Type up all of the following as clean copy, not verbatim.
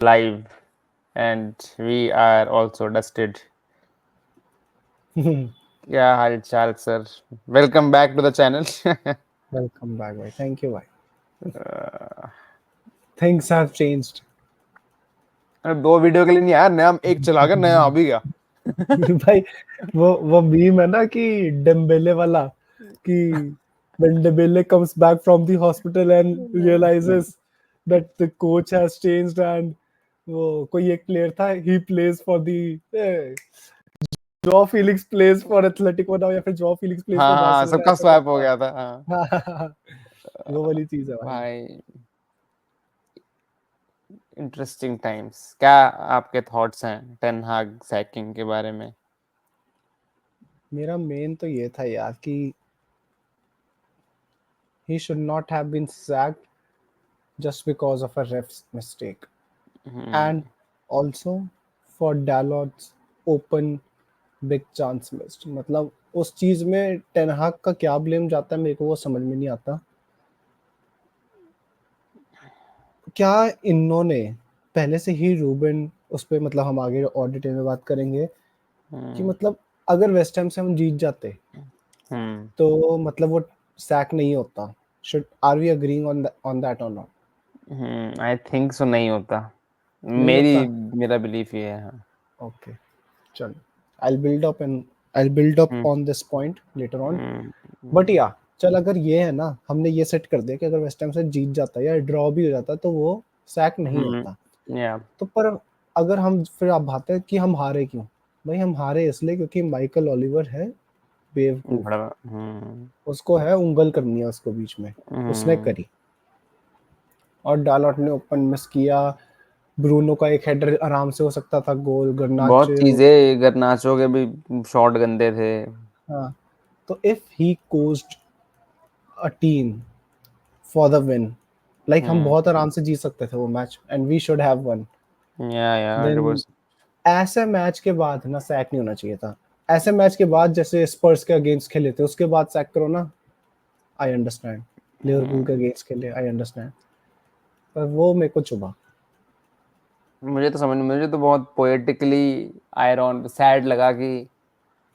live and we are also dusted. Yeah, hi Charles sir. Welcome back to the channel. Welcome back, bhai. Thank you, bhai. Things have changed. दो video के लिए नहीं यार, नया एक चला गया, नया आ भी गया. भाई वो मीम है ना कि डेम्बेले वाला कि when Dembele comes back from the hospital and realizes that the coach has changed and वो कोई एक प्लेयर था he plays for the Joao Felix plays for Athletic बनाओ या फिर Joao Felix plays for हाँ, Barcelona सबका ऐसा स्वैप हो कुछ गया था. हाँ. था वो वाली चीज है भाई. भाई इंटरेस्टिंग टाइम्स. क्या आपके थॉट्स हैं टेन हाग सैकिंग के बारे में? मेरा मेन तो ये था यार कि he should not have been sacked just because of a ref's mistake. And also for Dalot's open big chance missed. मतलब उस चीज में टेनहाग का क्या ब्लेम जाता है मेरे को वो समझ में नहीं आता. क्या इन्होंने पहले से ही रूबन उस पे मतलब हम आगे और डिटेल में बात करेंगे कि मतलब अगर वेस्ट हैम से हम जीत जाते तो मतलब वो सैक नहीं होता. Should are we agreeing on that और नॉट? आई थिंक सो नहीं होता. नहीं होता. मेरा बिलीफ ये है. हाँ. Okay, चलो. I'll build up on this point later on. But yeah, चल अगर ये है ना हमने ये सेट कर दिया कि अगर वेस्ट हैम से जीत जाता है या ड्रॉ भी हो जाता तो वो सैक नहीं होता. या तो पर अगर हम फिर आप बात है कि हम हारे क्यों. भाई हम हारे इसलिए क्योंकि माइकल ओलिवर है बेवकूफ. बड़ा. उसको है उंगल करनी है उसको बीच में. उसने करी और डालॉट ने ओपन मिस किया. ब्रूनो का एक हेडर आराम से हो सकता था गोल. बहुत गर्नाचो. चीजें, गर्नाचो के भी शॉट गंदे थे. हाँ. तो if he coached a team for the win like हम बहुत आराम से जीत सकते थे वो match and we should have won. या देन 100%. ऐसे मैच के बाद ना सैक नहीं होना चाहिए था. ऐसे मैच के बाद जैसे स्पर्स के अगेंस्ट खेले थे उसके बाद सैक करो ना. I understand. लिवरपूल के अगेंस्ट खेले आई अंडरस्टैंड. पर वो मेरे को चुभा. मुझे तो बहुत पोएटिकली आयरन सैड लगा कि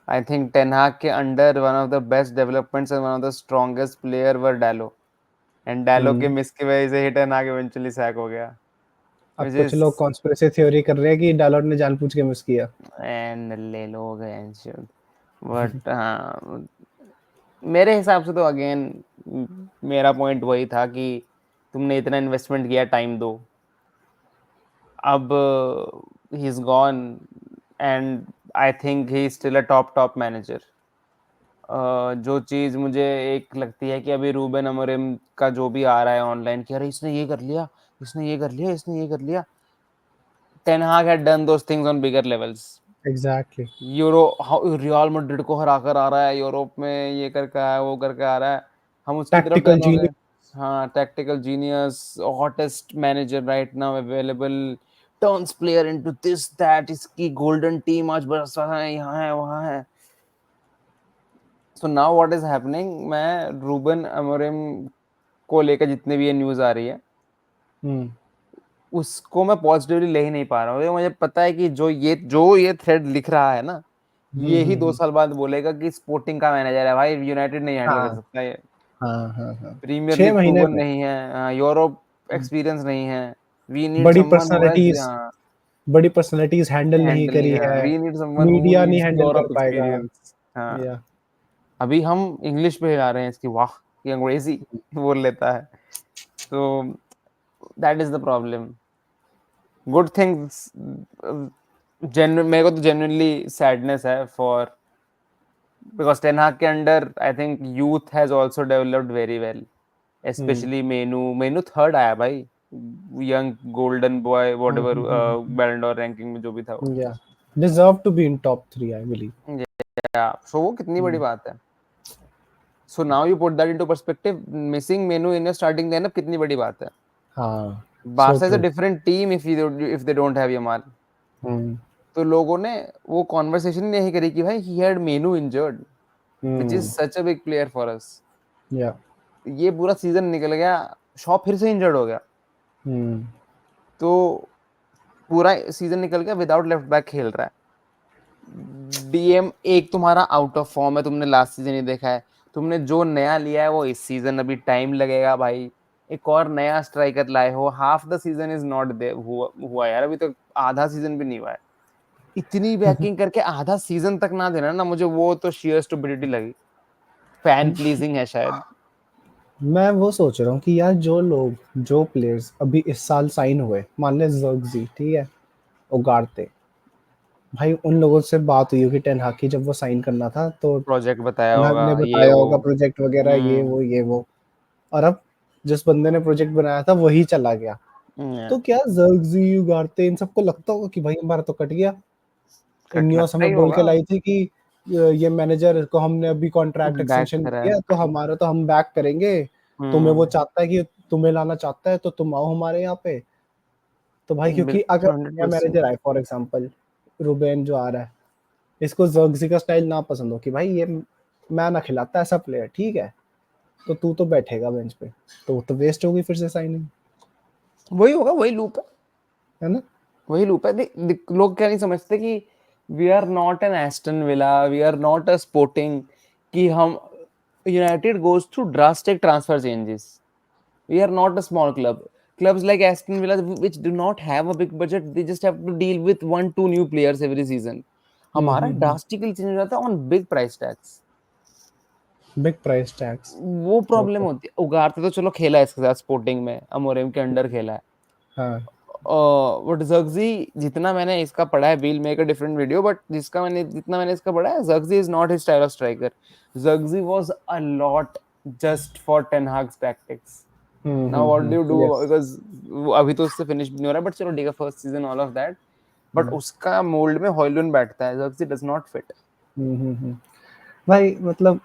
आई थिंक टेन हाग के under one of the best developments and one of the strongest player were Dalot, and Dalot के मिस की वजह से ही टेन हाग इवेंचुअली सैक हो गया. अब व्हिच कुछ इज लोग कॉन्स्पिरेसी थ्योरी कर रहे हैं कि डायलॉट ने जानबूझ के मिस किया. एंड ले लोग हैं. बट हाँ, मेरे हिसाब से तो अगेन मेरा पॉइंट वही था कि तुमने इतना इन्वेस्टमेंट किया, टाइम दो. अब he is gone and I think he still a top manager. जो चीज मुझे एक लगती है कि अभी रूबेन अमोरिम का जो भी आ रहा है ऑनलाइन कि अरे इसने ये कर लिया, इसने ये कर लिया, इसने ये कर लिया. टेन हाग had done those things on bigger levels. Exactly. Euro real Madrid को हरा कर आ रहा है, यूरोप में ये करके आया, वो करके आ रहा है. हम उसकी तरफ टैक्टिकल टर्न हो गए. जीनियस. हाँ, tactical genius, hottest manager right now available, turns player into this that, इसकी गोल्डन टीम आज बरस रहा है, यहाँ है वहाँ है. So now what is happening, मैं रूबन अमोरिम को लेकर जितने भी ये न्यूज आ रही है उसको मैं पॉजिटिवली ले ही नहीं पा रहा हूँ. मुझे पता है कि जो ये थ्रेड लिख रहा है ना, ये ही 2 साल बाद बोलेगा कि स्पोर्टिंग का मैनेजर है भाई, यूनाइटेड नहीं हैंडल कर हाँ सकता ये. हाँ हाँ हाँ. प्रीमियर छह लीग महीने प्रूवन में. नहीं है, यूरोप एक्सपीरियंस नहीं है. वी नीड बड़ी समवन हु हैज, पर्सनालिटीज. बड़ी पर्सनालिटीज हैंडल नहीं हैंडल. करी है. We need someone who media नहीं नीड्स हैंडल कर यूरोप पाएगा. एक्सपीरियंस. हाँ. या. अभी हम इंग्लिश पे आ रहे हैं इसकी, वाह ये अंग्रेजी बोल लेता है. तो that is the problem. Good things, मेरे को तो जेन्युइनली सैडनेस है फॉर, बिकॉज टेन हाग के under I think youth has also developed very well. Specially menu third आया भाई, यंग गोल्डन बॉय व्हाटएवर, बैलन डॉर रैंकिंग में जो भी था वो. Yeah. Deserve to be in top 3 I believe. Yeah so वो कितनी बड़ी बात है. So now you put that into perspective, missing many in your starting lineup कितनी बड़ी बात है. हाँ. So Barca is a true. Different team if they don't have Yamal. तो लोगों ने वो कॉन्वर्सेशन नहीं करी कि भाई ही had many injured, which is such a big player for अस. या. ये पूरा सीजन निकल गया, शॉ फिर से इंजर्ड हो गया. तो पूरा सीजन निकल गया विदाउट लेफ्ट बैक खेल रहा है। डीएम एक तुम्हारा आउट ऑफ फॉर्म है, तुमने लास्ट सीजन ही देखा है। तुमने जो नया लिया है वो इस सीजन अभी टाइम लगेगा भाई। एक और नया स्ट्राइकर लाए हो, half the season is not there हुआ यार, अभी तक आधा सीजन भी नहीं हुआ है। इतनी बैकिंग करके आधा सीजन तक ना देना ना, मुझे वो तो शेयर स्टुपिडिटी लगी। फैन प्लीजिंग है शायद। मैं वो सोच रहा हूँ कि यार जो लोग जो प्लेयर्स अभी इस साल साइन हुए, मान ले ज़र्गज़ी, ठीक है, उगारते, भाई उन लोगों से बात हुई होगी टेन हाग की जब वो साइन करना था, तो प्रोजेक्ट बताया टेन हाग होगा ने ये बताया वो। होगा प्रोजेक्ट वगैरह, ये वो। और अब जिस बंदे ने प्रोजेक्ट बनाया था वही चला गया, तो क्या ज़र्गज़ी, उगारते इन सबको लगता होगा कि भाई हमारा तो कट गया। कट इनियोस लगता ही हमें बोल के होगा। लाई थी कि ये मैनेजर को हमने अभी कॉन्ट्रैक्ट बैक एक्सटेंशन करा दिया है। है, तो हमारा तो हम बैक करेंगे। तुम्हें वो चाहता है कि तुम्हें लाना चाहता है तो तुम आओ हमारे यहाँ पे। तो भाई क्योंकि अगर बिल्कुल नया 100%। मैनेजर आए, फॉर एग्जांपल रूबेन जो आ रहा है, इसको ज़र्गज़ी का स्टाइल ना पसंद हो कि भाई ये मैं ना खिलाता ऐसा प्लेयर, ठीक है, तो तू तो बैठेगा बेंच पे, तो वो तो वेस्ट होगी फिर से साइनिंग, वही होगा, वही लूप है। है ना? वही लूप है। लोग क्या नहीं समझते कि we are not an Aston Villa, we are not a Sporting, कि हम United goes through drastic transfer changes. We are not a small club. Clubs like Aston Villa, which do not have a big budget, they just have to deal with 1-2 new players every season. हमारा drastically change हो जाता है on big price tags. Big price tags. वो problem okay. होती है। उगारते तो चलो खेला है इसके साथ, स्पोर्टिंग में अमोरेम के अंडर खेला है। हाँ। बट जर्गजी, जितना मैंने इसका पढ़ा है, we'll make a different video, but जितना मैंने इसका पढ़ा है, Zirkzee is not his style of striker. Zirkzee was a lot just for ten Hag's tactics. Now what do you do, yes. Because अभी तो उससे फिनिश भी नहीं हो रहा, बट चलो ठीक है, first season all of that. But उसका मोल्ड में हॉयलुंड बैठता है, जर्गजी डज नॉट फिट। भाई मतलब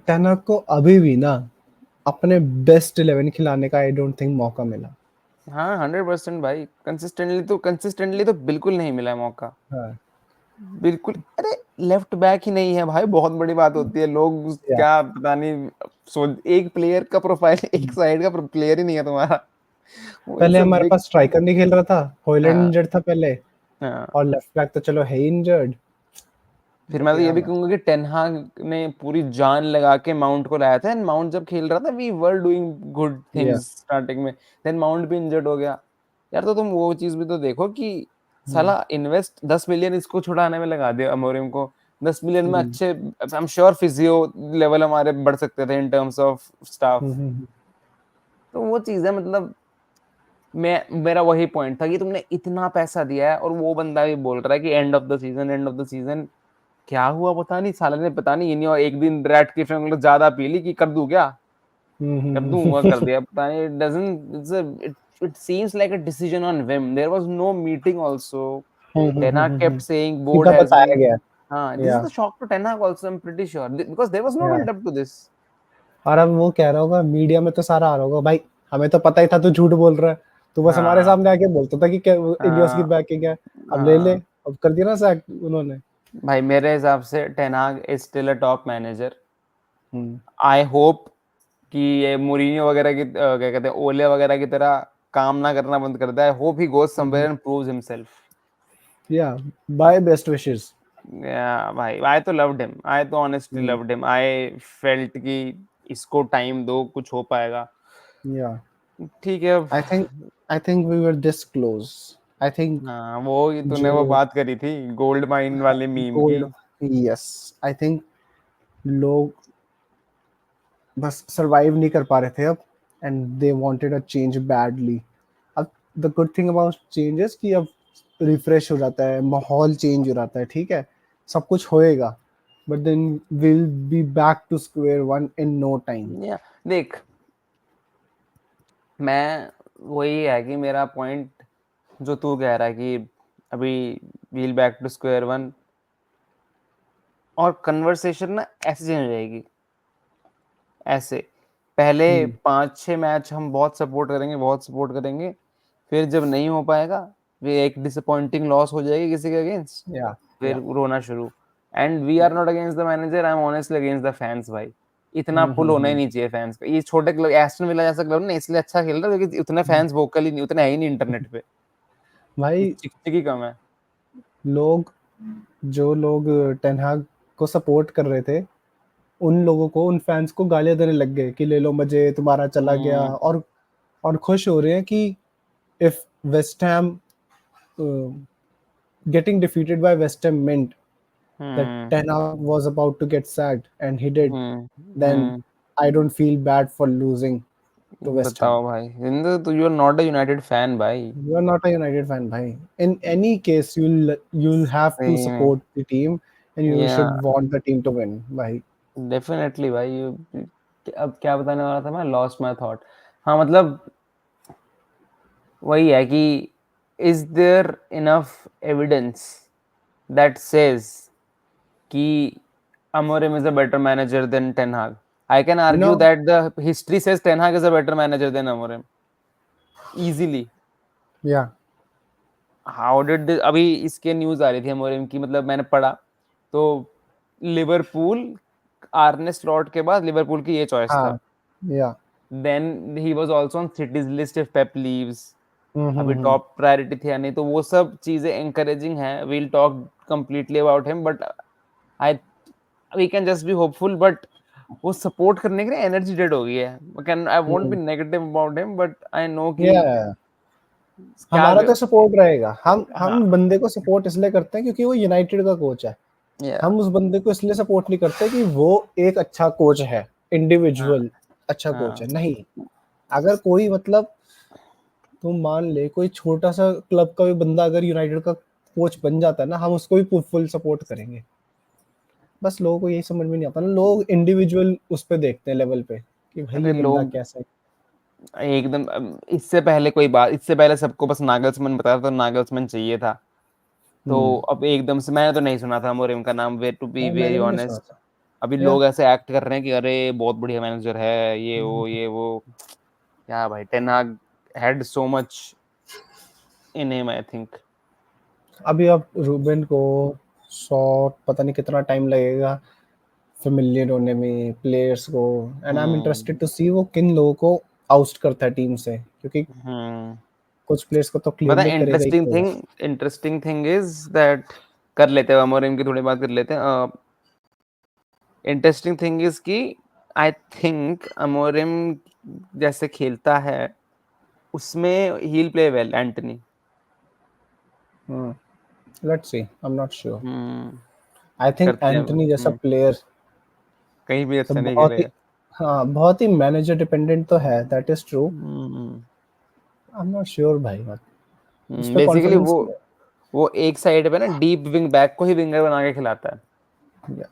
टेन हाग को अभी भी ना अपने बेस्ट 11 खिलाने का आई डोंट थिंक मौका मिला। हाँ 100% भाई, कंसिस्टेंटली तो बिल्कुल नहीं मिला है मौका। हाँ। बिल्कुल। अरे लेफ्ट बैक ही नहीं है भाई, बहुत बड़ी बात होती है। लोग या क्या पता नहीं सोच, एक प्लेयर का प्रोफाइल एक साइड का प्लेयर ही नहीं है तुम्हारा। वो पहले इट्स अ हमारे बिग। पास स्ट्राइकर नहीं खेल रहा था, हॉयलैंड हाँ इंजर्ड था पहले, हाँ। और लेफ्ट बैक तो चलो है ही इंजर्ड। फिर तो मैं तो ये क्या भी बात। कहूंगा कि टेन हाग ने पूरी जान लगा के माउंट को लाया था, एंड माउंट जब खेल रहा था वी वर डूइंग गुड या थिंग्स स्टार्टिंग में। देन माउंट भी इंजर्ड हो गया। यार तो तुम वो चीज भी तो देखो कि साला इन्वेस्ट 10 मिलियन इसको छुड़ाने में लगा दिया अमोरिम को। 10 मिलियन में अच्छे, I am sure physio level हमारे बढ़ सकते थे इन टर्म्स ऑफ स्टाफ। तो वो चीज है, मतलब मेरा वही पॉइंट था कि तुमने इतना पैसा दिया है और वो बंदा भी बोल रहा है कि end of the season, end of the season. क्या हुआ पता नहीं, साले ने पता नहीं इन्हीं और एक दिन रेड की फिल्म ज्यादा पी ली कि कर दूं क्या, कर दूंगा, कर दिया पता नहीं। It doesn't it seems like a decision on whim. There was no meeting also. Ten Hag kept saying board सीधा has बताया been, गया। हाँ, this is या the shock to Ten Hag also, I'm pretty sure, because there was no या build up to this. और अब वो कह रहा होगा मीडिया में तो सारा आ रहा होगा, भाई हमें तो पता ही था तू झूठ बोल रहा है, तू बस हमारे हाँ सामने आके बोलता था कि क्या इलियस की हाँ बैकिंग है। अब ले ले, हाँ। अब कर दिया ना सैक उन्होंने। भाई मेरे हिसाब से टेन हाग is still a top manager. Hmm. I hope कि ये मोरिनियो वगैरह की क्या कहते हैं, ओले वगैरह की तरह काम ना करना बंद कर दे। I hope he goes somewhere and proves himself. Yeah bye best wishes. Yeah भाई, आई तो लव्ड हिम, आई तो honestly loved him. I felt कि इसको टाइम दो, कुछ हो पाएगा। या ठीक है अब। I think we were this close. I think हाँ वो ही तूने वो जो बात करी थी गोल्ड माइन वाले मीम की। गोल्ड, यस, आई थिंक लोग बस सरवाइव नहीं कर पा रहे थे अब, and they wanted a change badly. अब the good thing about changes कि अब रिफ्रेश हो जाता है, माहौल चेंज हो जाता है, ठीक है, सब कुछ होएगा, but then will be back to square one in no time. या देख, मैं वही है कि मेरा पॉइंट जो तू कह रहा है कि अभी wheel back to square one, और कन्वर्सेशन ना ऐसे चेंज हो जाएगी। ऐसे पहले 5-6 मैच हम बहुत सपोर्ट करेंगे, बहुत सपोर्ट करेंगे। फिर जब नहीं हो पाएगा, फिर एक डिसअपॉइंटिंग लॉस हो जाएगी किसी के अगेंस्ट, या फिर या रोना शुरू। And we are not against the manager, I am honestly against the fans भाई। इतना पुल होना ही नहीं चाहिए फैंस का। ये छोटे क्लब, एस्टन विला जैसा क्लब ना इसलिए अच्छा खेल रहा है क्योंकि उतने फैंस वोकल ही नहीं, उतने है ही नहीं इंटरनेट पे। भाई चिकचिकी कम है। लोग जो लोग टेन हाग को सपोर्ट कर रहे थे, उन लोगों को, उन फैंस को गालियां देने लग गए कि ले लो मजे, तुम्हारा चला गया। और खुश हो रहे हैं कि if West Ham getting defeated by West Ham meant that hmm Ten Hag was about to get sacked, and he did, hmm then I don't feel bad for losing to West Ham. बताओ भाई, हिंदू तो, you are not a United fan भाई। You are not a United fan, bhai. In any case, you'll have to सही में, support the team, and you या should want the team to win, bhai. Definitely भाई। अब क्या बताने वाला था मैं, लॉस्ट माय थॉट। हाँ मतलब वही है कि is there enough evidence that says कि Amorim is a better manager than Ten Hag? I can You argue know, that the history says Ten Hag is a better manager than Amorim easily. yeah, How did this, अभी इसके news आ रही थी Amorim की, मतलब मैंने पढ़ा तो Liverpool आर्ने slot के बाद लिवरपूल की ये चॉइस था। yeah. Then he was also on City's list if Pep leaves. अभी Mm-hmm. टॉप प्रायोरिटी थी या नहीं, तो वो सब चीजें encouraging है। we'll talk completely about him but I we can just be hopeful, but वो सपोर्ट करने के लिए एनर्जी डेड हो गई है। Can I won't be negative about him but I know कि Yeah. क्या हमारा तो सपोर्ट रहेगा। हाँ हम बंदे को सपोर्ट इसलिए करते हैं क्योंकि वो यूनाइटेड का कोच है। या हम उस बंदे को इसलिए सपोर्ट नहीं करते कि वो एक अच्छा कोच है, हाँ इंडिविजुअल अच्छा कोच है, हाँ नहीं। अगर कोई मतलब तुम मान ले कोई छोटा सा क्लब का भी बंदा अगर यूनाइटेड का कोच बन जाता है ना, हम उसको भी फुल सपोर्ट करेंगे। बस लोगों को यही समझ में नहीं आता ना, लोग इंडिविजुअल उस पे देखते हैं लेवल पे कि भाई अरे ये बंदा लोग कैसा है। एकदम इससे पहले कोई बात, इससे पहले सबको बस नागल्समैन बताया था, तो नागल्समैन चाहिए था। तो अब एकदम से मैंने तो नहीं सुना था मोरिम का नाम, वे टू बी हाँ, वेरी मैंने भी नहीं सुना ऑनेस्ट। था। अभी या लोग ऐसे एक्ट कर रहे हैं कि अरे बहुत बढ़िया मैनेजर है ये वो। क्या भाई, टेन हाग had so much in him I think. अभी अब रूबेन को 100 पता नहीं कितना टाइम लगेगा फेमिलियर होने में प्लेयर्स को। And I am interested hmm to see वो किन लोगों को आउस्ट करता है टीम से, क्योंकि हम्म कुछ प्लेयर्स को तो पता क्लियरली है करेगा ही करेगा। इंटरेस्टिंग थिंग इज दैट, कर लेते हैं अमोरिम की थोड़ी बात कर लेते हैं। इंटरेस्टिंग थिंग इज कि आई थिंक अमोरिम जैसे खेलता है उसमें he will play well Antony. Let's see, I am not sure. Hmm I think करते हैं। एंटनी जैसा प्लेयर कहीं भी तो अच्छा नहीं बहुत ही, खेलेगा। हाँ बहुत ही मैनेजर डिपेंडेंट तो है, that is true. Hmm I am not sure भाई, मत उस पे बेसिकली कॉन्फिडेंस। वो एक साइड पे ना डीप विंग बैक को ही विंगर बना के खिलाता है। या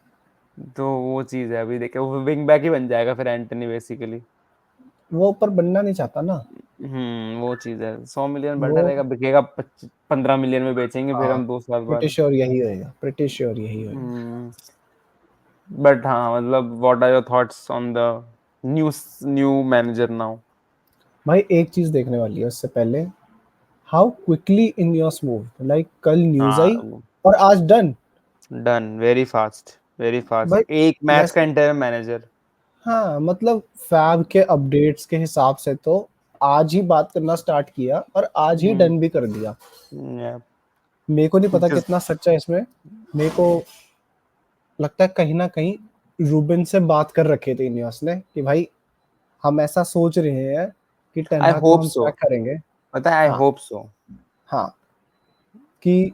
तो वो चीज है, अभी देखे वो विंग बैक ही बन जाएगा फिर एंटनी बेसिकली। वो ऊपर बनना नहीं चाहता ना। वो चीज है, 100 मिलियन वो बैठा रहेगा, बिकेगा 15 मिलियन में बेचेंगे फिर हाँ, हम 2 साल प्रीटी बाद। श्योर यही होएगा, प्रीटी श्योर यही होएगा। बट हाँ मतलब what are your thoughts on the new new manager now? भाई एक चीज देखने वाली है उससे पहले, how quickly in your move, like कल न्यूज आई हाँ और आज done. Done, very fast, very fast, भाई एक मैच का वैसे, इंटरम मैनेजर। हाँ मतलब फैब के अपडेट्स के हिसाब से तो आज ही बात करना स्टार्ट किया और आज ही डन भी कर दिया। मेरे को नहीं पता जस्ट कितना सच्चा है इसमें। मेरे को लगता है कहीं ना कहीं रूबेन से बात कर रखे थे इनियोस ने कि भाई हम ऐसा सोच रहे हैं कि टेन आई हाग को होप हम सो, सैक करेंगे। पता है, आई हाँ, होप सो। हाँ, कि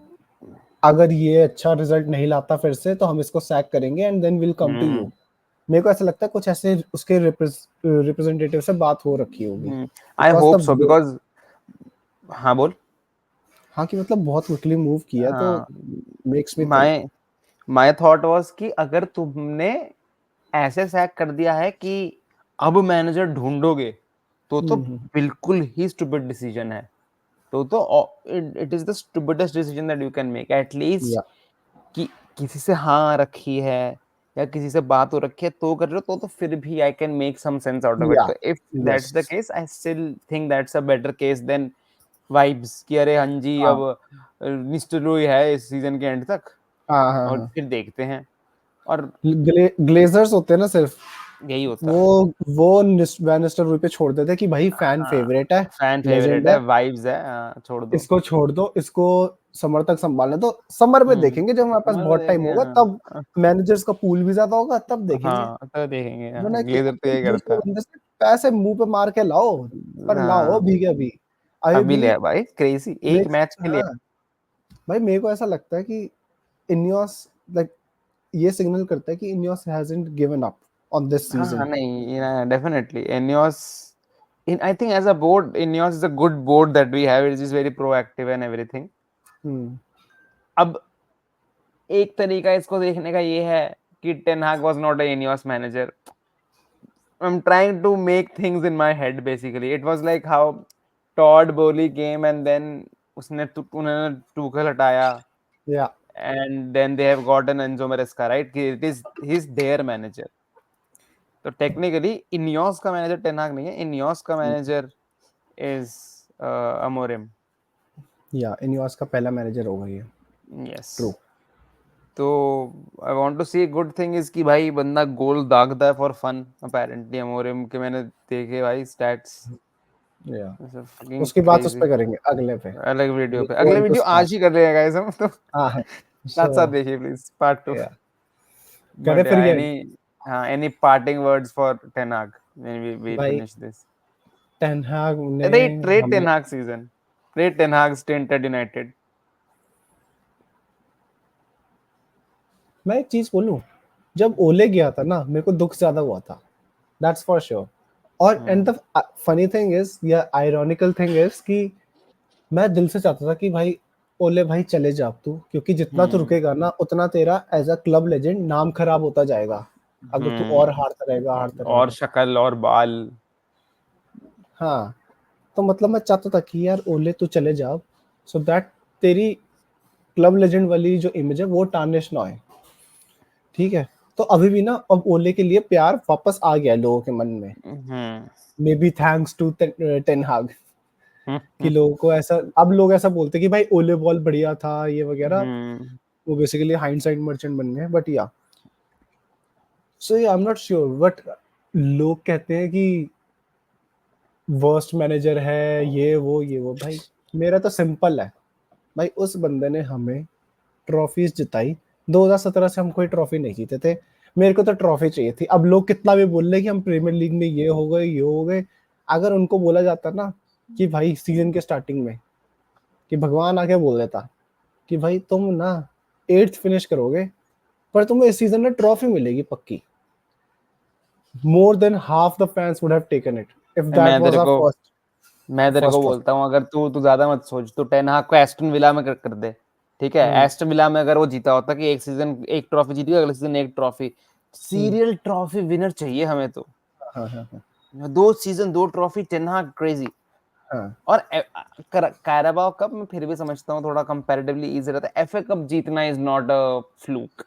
अगर ये अच्छा रिजल्ट नहीं लाता फिर से तो हम इसको सैक करेंगे and then will come to you. मेरे को ऐसा लगता है कुछ ऐसे उसके रिप्रेजेंटेटिव से बात हो रखी होगी, I because hope so the, because, हाँ बोल। हाँ कि मतलब बहुत क्विकली मूव किया तो हाँ makes me think. My my thought was कि अगर तुमने ऐसे सैक कर दिया है कि अब मैनेजर ढूंढोगे, तो बिल्कुल ही स्टूपिड डिसीजन है। तो it is the stupidest decision that you can make at least. या कि किसी से हाँ रखी है या किसी से बात हो रखी है तो कर रहे हो, तो फिर भी I can make some sense out of it. या तो if that's the yes, case I still think that's a better case than vibes कि अरे हाँ जी हाँ, अब निस्टरलॉय है इस सीजन के एंड तक हाँ, हाँ, और हाँ। फिर देखते हैं। और ग्लेजर्स होते हैं ना सिर्फ, यही होता। वो वैनिस्टर रूई पे छोड़ देते कि भाई फैन हाँ, फेवरेट है, फैन फेवरेट लेजेंड है, है, वाइब्स है, छोड़ दो। इसको छोड़ दो, इसको समर तक संभालने दो, समर में देखेंगे जब हमारे पास समझ बहुत टाइम देंगे, होगा, तब मैनेजर्स का पूल भी ज्यादा होगा, तब देखेंगे। हाँ, तो देखेंगे, हाँ, मैंने ग्लेजर तो यही दूसरे करता। बंदे से पैसे मुंह पे मार के लाओ, पर लाओ हाँ, भीगे अभी। अभी अभी भी लिया भाई, क्रेजी, एक मैच के लिए। हाँ भाई, मेरे को ऐसा लगता है कि इनियोस लाइक ये सिग्नल करता है कि Ineos hasn't given up on this हाँ, सीजन। नहीं, definitely Ineos, in I think as a board, Ineos is a good board that we have. It is very proactive and everything. अब एक तरीका इसको देखने का ये है कि टेन हाग was not a Ineos manager. I'm trying to make things in my head basically. It was like how Todd Bowley came and then उन्होंने टूखल हटाया या and then they have gotten Enzo Maresca, right? It is he's their manager. तो technically INEOS का manager Ten Hag नहीं है, INEOS का manager is Amorim. या INEOS का पहला मैनेजर होगा ये। यस। ट्रू। तो I want to see good thing is कि भाई बंदा गोल दागता है फॉर फन अपेरेंटली। अमोरिम के मैंने देखे भाई स्टैट्स, या फकिंग उसकी बात उस क्रेजी। पे करेंगे अगले पे। अलग वीडियो पे, We'll go अगले into वीडियो आज stats। ही कर रहे हैं गाइस हम तो। हाँ है। साथ साथ So देखिए प्लीज पार्ट 2। yeah, करे बट फिर ये एनी, हाँ, any parting words for ten Hag when we भाई फिनिश दिस? टेन हाग ने रेट हमें। Ten Hag season, rate Ten Hag stint at United. मैं एक चीज बोलूं, जब ओले गया था ना मेरे को दुख ज्यादा हुआ था, दैट्स फॉर श्योर। और and the funny thing is या आयरॉनिकल थिंग इज कि मैं दिल से चाहता था कि भाई ओले भाई चले जा अब तू, क्योंकि जितना तू रुकेगा ना उतना तेरा एज अ क्लब लेजेंड नाम खराब होता जाएगा, अगर तू और हारता और रहेगा। शक्ल और बाल। हाँ, तो मतलब मैं चाहता था कि यार ओले तू चले जा, सो दैट तेरी क्लब लेजेंड वाली जो इमेज है वो टार्निश ना होए। ठीक है, तो अभी भी ना अब ओले के लिए प्यार वापस आ गया है लोगों के मन में, hmm maybe thanks to ten Hag. कि हम्म लोगों को ऐसा, अब लोग ऐसा बोलते हैं कि भाई ओले बॉल बढ़िया था ये वगैरह, हम्म वो बेसिकली हाइंडसाइट मर्चेंट बन गए, but yeah so I am not sure, but लोग कहते हैं कि वर्स्ट मैनेजर है ये वो भाई, मेरा तो सिंपल है भाई, उस बंदे ने हमें ट्रॉफीज जिताई। 2017 से हम कोई ट्रॉफी नहीं जीते थे, मेरे को तो ट्रॉफी चाहिए थी। अब लोग कितना भी बोल रहे कि हम प्रीमियर लीग में ये हो गए, अगर उनको बोला जाता ना कि भाई सीजन के स्टार्टिंग में, कि भगवान आके बोल देता कि भाई तुम ना 8th फिनिश करोगे, पर तुम्हें इस सीजन में ट्रॉफी मिलेगी पक्की, more than half the fans would have taken it if that मैं वाज तेरे आवर को मैं तेरे को फर्स्ट ट्रॉफी। बोलता हूँ, अगर तू तू ज्यादा मत सोच, तू टेन हाग को एस्टन विला में कर दे। ठीक है, हम्म एस्टन विला में अगर वो जीता होता कि एक सीजन एक ट्रॉफी जीती, अगले सीजन एक ट्रॉफी, हम्म सीरियल ट्रॉफी विनर चाहिए हमें तो। हाँ हाँ हाँ 2 सीजन 2 ट्रॉफी, टेन हाग क्रेजी। हाँ और कैराबाओ कप मैं फिर भी समझता हूँ थोड़ा कंपैरेटिवली इजी रहता है, एफए कप जीतना इज नॉट अ फ्लूक।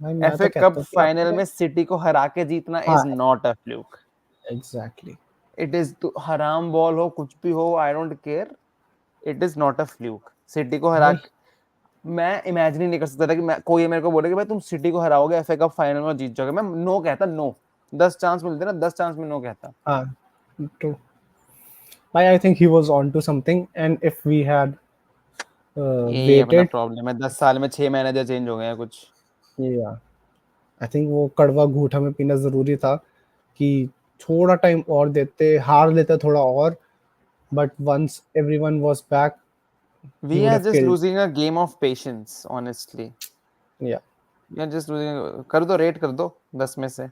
भाई मैं तो एफए कप कहता हूँ कि फाइनल आपने में सिटी को हरा के जीतना हाँ is not a fluke. Exactly it is, हराम बॉल हो कुछ भी हो, I don't care, it is not a fluke. City को हरा भाई मैं इमेजिन ही नहीं कर सकता था कि मैं, कोई मेरे को बोले कि भाई तुम सिटी को हराओगे एफए कप फाइनल में जीत जाओगे, मैं नो कहता, नो। 10 चांस मिलते ना, 10 चांस में नो कहता। हाँ ट्रू भाई, I think he was on to something and if we had यही अपना वेटेड, प्रॉब्लम है, 10 साल में 6 मैनेजर चेंज हो गए हैं कुछ। या आई थिंक वो कड़वा घूंट हमें पीना जरूरी था कि थोड़ा टाइम और देते, हार लेते थोड़ा और, but once everyone was back he We would are have just killed. losing a game of patience, honestly. या We are just losing. कर दो, रेट कर दो 10 में से।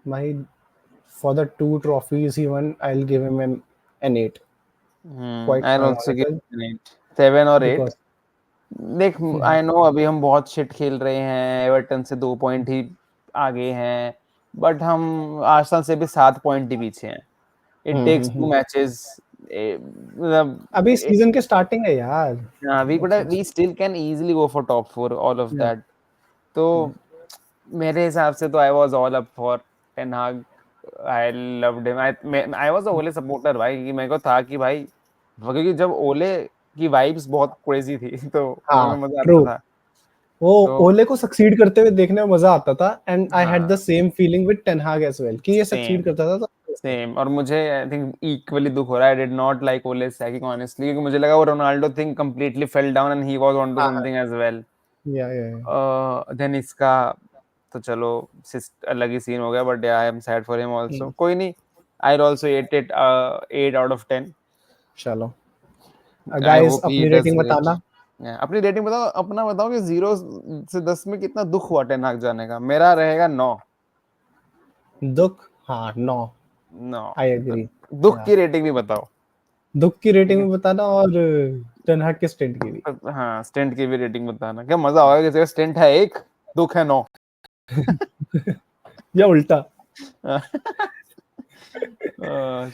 भाई for the two trophies he one I will give him an 8, quite I'll also give ironically, it an 8, 7 or 8। because देख, he I had no अभी हम बहुत शिट खेल रहे हैं, एवर्टन से 2 पॉइंट ही आगे हैं, बट हम आर्सेनल से भी 7 पॉइंट ही पीछे हैं। इट टेक्स 2 मैचेस, मतलब अभी सीजन के स्टार्टिंग है यार। We still can easily go for top 4, all of yeah that. तो मेरे हिसाब से तो I was all up for ten Hag. I loved him. I was a Ole supporter भाई, कि मेरे को था कि भाई, क्योंकि जब ओले की वाइब्स बहुत क्रेजी थी तो मेरे हाँ को मजा आता ट्रू। था। वो तो ओले को सक्सीड करते हुए देखने में मजा आता था, एंड आई हैड द हाँ, सेम फीलिंग विद टेन हाग एज वेल कि ये सक्सीड सेम करता था तो सेम। और मुझे आई थिंक इक्वली दुख हो रहा है। आई डिड नॉट लाइक ओले सैकिक ऑनेस्टली, क्योंकि मुझे लगा वो Ronaldo thing completely fell down and he was on to हाँ something as well. Yeah then इसका तो चलो अलग ही सीन हो गया, but I am sad for him also. कोई नहीं, I will also 8 out of 10। चलो आई गाइस होप ही अपनी डज रेटिंग ग्रेट। बताना। अपनी रेटिंग बताओ, अपना बताओ कि 0 से 10 में कितना दुख हुआ टेन हाग जाने का। मेरा रहेगा 9। दुख, हाँ 9, 9। I agree. दुख या की रेटिंग भी बताओ। दुख की ठीक रेटिंग है। में बताना, और टेन हाग के स्टेंट की भी। हाँ, स्टेंट की भी रेटिंग बताना, क्या मजा होगा कि स्टेंट है 1, दुख है 9। या उल्टा।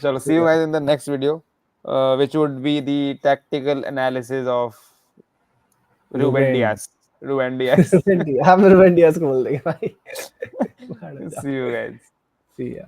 चलो, see you guys in the next video, which would be the tactical analysis of Ruben Ruben. Diaz. Ruben Diaz. Ruben, हाँ रुबेन डियास को बोल देंगे भाई। See you guys. See ya.